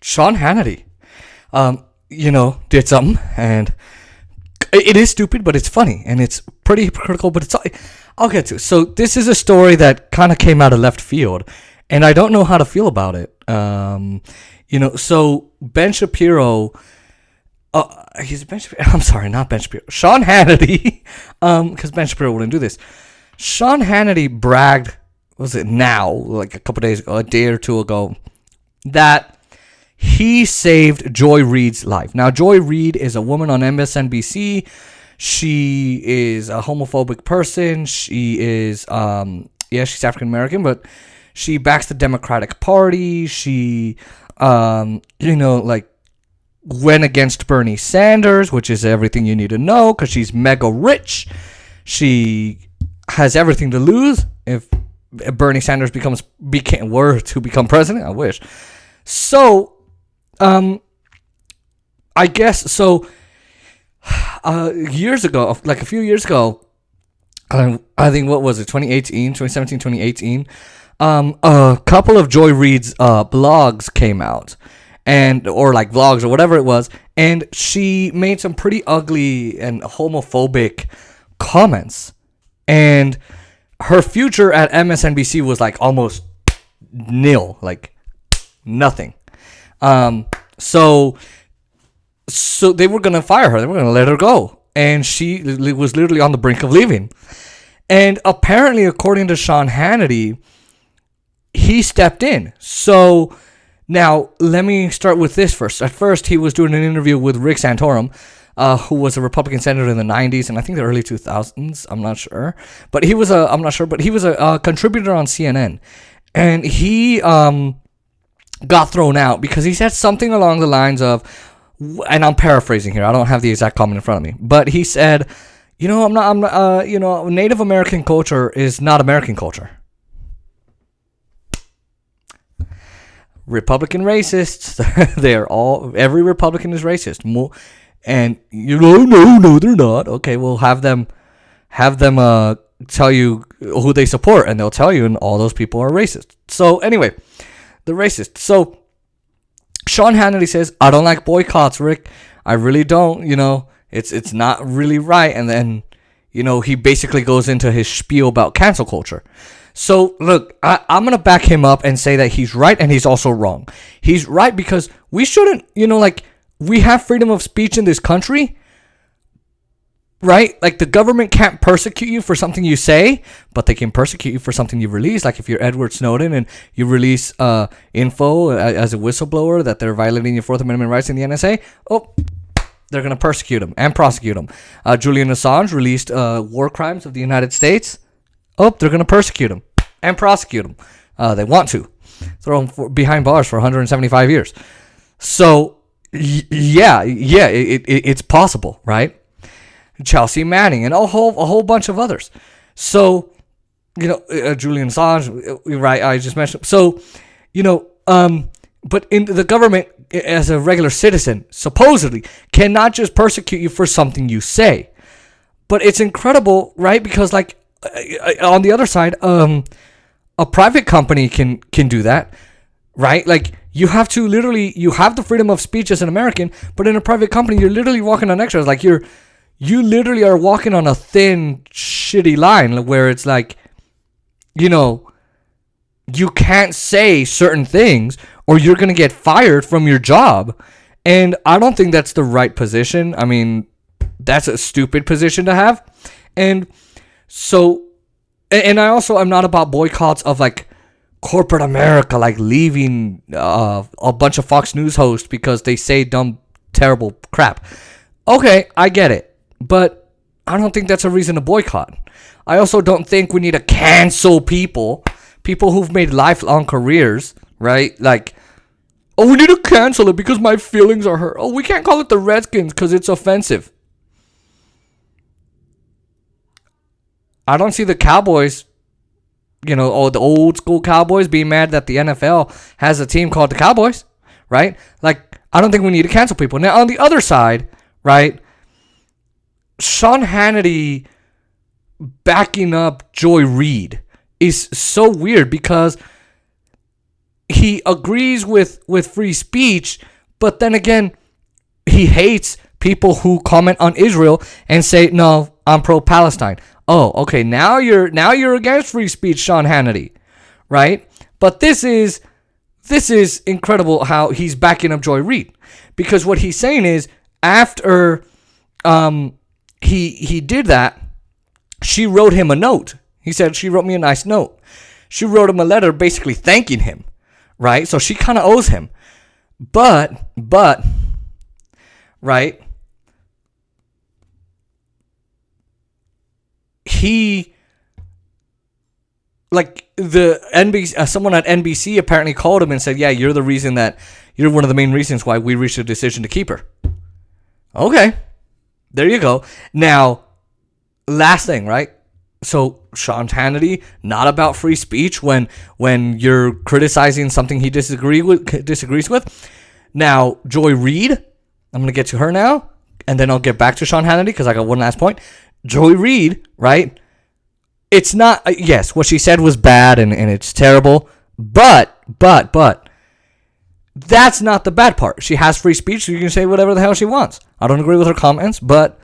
Sean Hannity, did something, and it is stupid, but it's funny, and it's pretty hypocritical, but I'll get to it. So this is a story that kind of came out of left field, and I don't know how to feel about it. So Ben Shapiro, he's Ben Shapiro. I'm sorry, not Ben Shapiro. Sean Hannity, because Ben Shapiro wouldn't do this. Sean Hannity bragged, was it now, like a couple days ago, a day or two ago, that he saved Joy Reid's life. Now, Joy Reid is a woman on MSNBC. She is a homophobic person. She is, she's African American, but she backs the Democratic Party. She, went against Bernie Sanders, which is everything you need to know because she's mega rich. She has everything to lose if Bernie Sanders were to become president. I wish. So, I guess so. Years ago, like a few years ago, I think what was it, 2017, 2018. A couple of Joy Reid's blogs came out, or like vlogs or whatever it was, and she made some pretty ugly and homophobic comments, and her future at MSNBC was like almost nil, like nothing. So they were gonna fire her. They were gonna let her go, and she was literally on the brink of leaving. And apparently, according to Sean Hannity, he stepped in. So now let me start with this first. At first, he was doing an interview with Rick Santorum, who was a Republican senator in the 90s and I think the early 2000s. I'm not sure, but he was a contributor on CNN, and he got thrown out because he said something along the lines of, and I'm paraphrasing here, I don't have the exact comment in front of me, but he said, Native American culture is not American culture. Republican racists, every Republican is racist. And no, they're not. Okay, well, have them tell you who they support, and they'll tell you, and all those people are racist. So anyway, the racist. So Sean Hannity says, I don't like boycotts, Rick. I really don't. It's not really right. And then, he basically goes into his spiel about cancel culture. So look, I'm going to back him up and say that he's right and he's also wrong. He's right because we shouldn't, we have freedom of speech in this country, right? Like the government can't persecute you for something you say, but they can persecute you for something you release. Like if you're Edward Snowden and you release info as a whistleblower that they're violating your Fourth Amendment rights in the NSA, they're going to persecute him and prosecute him. Julian Assange released war crimes of the United States. They're going to persecute him and prosecute him. They want to throw him behind bars for 175 years. So, it's possible, right? Chelsea Manning and a whole bunch of others. So, Julian Assange, right? I just mentioned. So, but in the government, as a regular citizen, supposedly cannot just persecute you for something you say. But it's incredible, right? Because like on the other side, a private company can do that, right? Like you have the freedom of speech as an American, but in a private company, you're literally walking on eggshells. Like you literally are walking on a thin, shitty line where it's like, you can't say certain things or you're going to get fired from your job. And I don't think that's the right position. I mean, that's a stupid position to have. And so, and I also am not about boycotts of like corporate America, like leaving a bunch of Fox News hosts because they say dumb, terrible crap. Okay, I get it. But I don't think that's a reason to boycott. I also don't think we need to cancel people who've made lifelong careers, right? Like, we need to cancel it because my feelings are hurt. We can't call it the Redskins because it's offensive. I don't see the Cowboys, the old school Cowboys being mad that the NFL has a team called the Cowboys, right? Like, I don't think we need to cancel people. Now, on the other side, right, Sean Hannity backing up Joy Reid is so weird because he agrees with free speech, but then again, he hates people who comment on Israel and say, no, I'm pro-Palestine. Oh, okay, now you're against free speech, Sean Hannity, right? But this is incredible how he's backing up Joy Reid, because what he's saying is after he did that, she wrote him a note. He said she wrote me a nice note. She wrote him a letter basically thanking him, right? So she kind of owes him. But right? He, like, the NBC, someone at NBC apparently called him and said, yeah, you're one of the main reasons why we reached a decision to keep her. Okay, there you go. Now, last thing, right? So Sean Hannity, not about free speech when you're criticizing something he disagrees with. Now, Joy Reid, I'm going to get to her now, and then I'll get back to Sean Hannity because I got one last point. Joy Reid, right? It's not, yes, what she said was bad and it's terrible, but that's not the bad part. She has free speech, so you can say whatever the hell she wants. I don't agree with her comments, but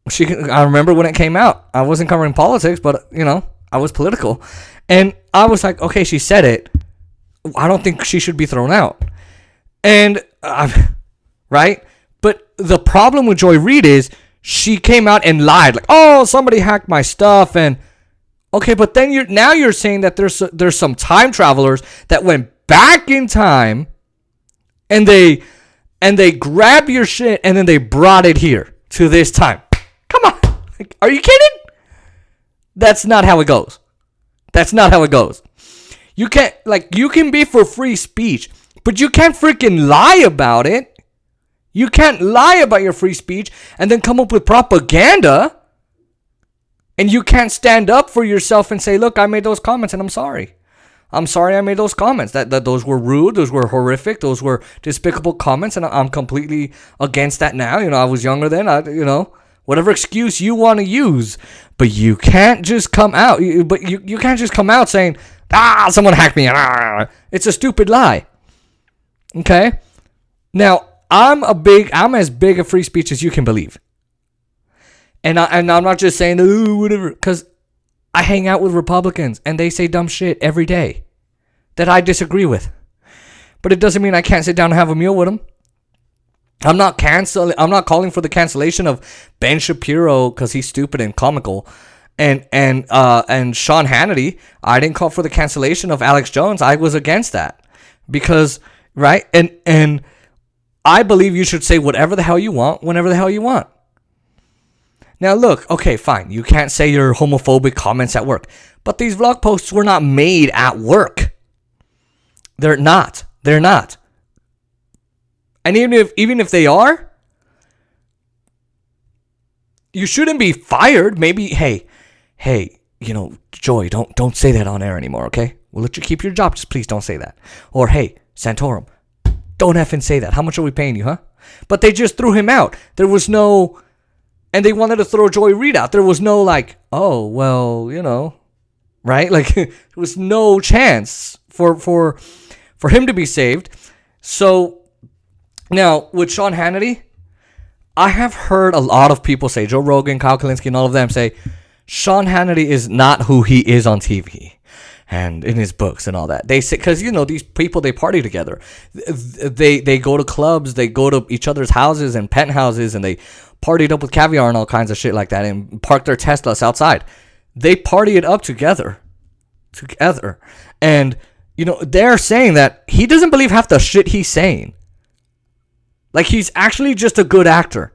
I remember when it came out, I wasn't covering politics, but, I was political. And I was like, okay, she said it. I don't think she should be thrown out. And, right? But the problem with Joy Reid is she came out and lied. Like, oh, somebody hacked my stuff. And, okay, but then you're saying that there's some time travelers that went back in time and they grabbed your shit and then they brought it here to this time. Come on. Like, are you kidding? That's not how it goes. That's not how it goes. You can be for free speech, but you can't freaking lie about it. You can't lie about your free speech and then come up with propaganda. And you can't stand up for yourself and say, look, I made those comments and I'm sorry. I'm sorry I made those comments. That those were rude. Those were horrific. Those were despicable comments. And I'm completely against that now. I was younger then. Whatever excuse you want to use. But you can't just come out. You can't just come out saying, someone hacked me. It's a stupid lie. Okay? Now, I'm as big a free speech as you can believe. And I'm not just saying, whatever. Because I hang out with Republicans and they say dumb shit every day that I disagree with. But it doesn't mean I can't sit down and have a meal with them. I'm not calling for the cancellation of Ben Shapiro because he's stupid and comical. And Sean Hannity, I didn't call for the cancellation of Alex Jones. I was against that. Because, right? And I believe you should say whatever the hell you want, whenever the hell you want. Now, look, okay, fine. You can't say your homophobic comments at work. But these vlog posts were not made at work. They're not. And even if they are, you shouldn't be fired. Maybe, hey, Joy, don't say that on air anymore, okay? We'll let you keep your job. Just please don't say that. Or, hey, Santorum, don't effing say that. How much are we paying you, huh? But they just threw him out. There was no... And they wanted to throw Joy Reid out. There was no oh, well, right? There was no chance for him to be saved. So now with Sean Hannity, I have heard a lot of people say, Joe Rogan, Kyle Kalinske, and all of them say, Sean Hannity is not who he is on TV and in his books and all that. They say, because, these people, they party together. They go to clubs, they go to each other's houses and penthouses, and they partied up with caviar and all kinds of shit like that and park their Teslas outside. They party it up together. And, they're saying that he doesn't believe half the shit he's saying. He's actually just a good actor.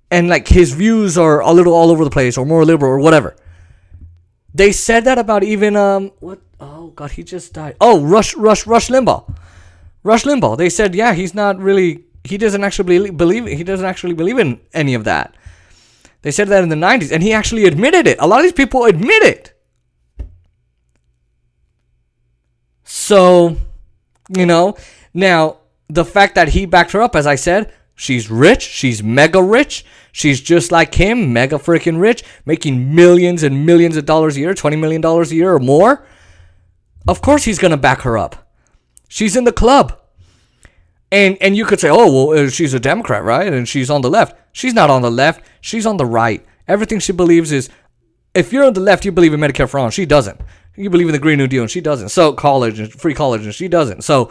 And, his views are a little all over the place or more liberal or whatever. They said that about even, what? Oh, God, he just died. Oh, Rush Limbaugh. Rush Limbaugh. They said, yeah, he's not really... He doesn't actually believe in any of that. They said that in the 90s, and he actually admitted it. A lot of these people admit it. So, now the fact that he backed her up, as I said, she's rich, she's mega rich, she's just like him, mega freaking rich, making millions and millions of dollars a year, $20 million a year or more. Of course he's going to back her up. She's in the club. And you could say, oh, well, she's a Democrat, right? And she's on the left. She's not on the left. She's on the right. Everything she believes is, if you're on the left, you believe in Medicare for all. She doesn't. You believe in the Green New Deal, and she doesn't. So college and free college, and she doesn't. So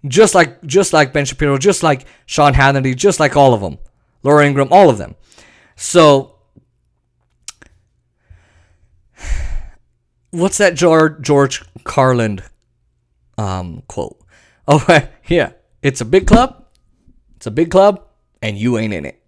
just like Ben Shapiro, just like Sean Hannity, just like all of them, Laura Ingraham, all of them. So what's that George Carlin quote? Oh, yeah. It's a big club, and you ain't in it.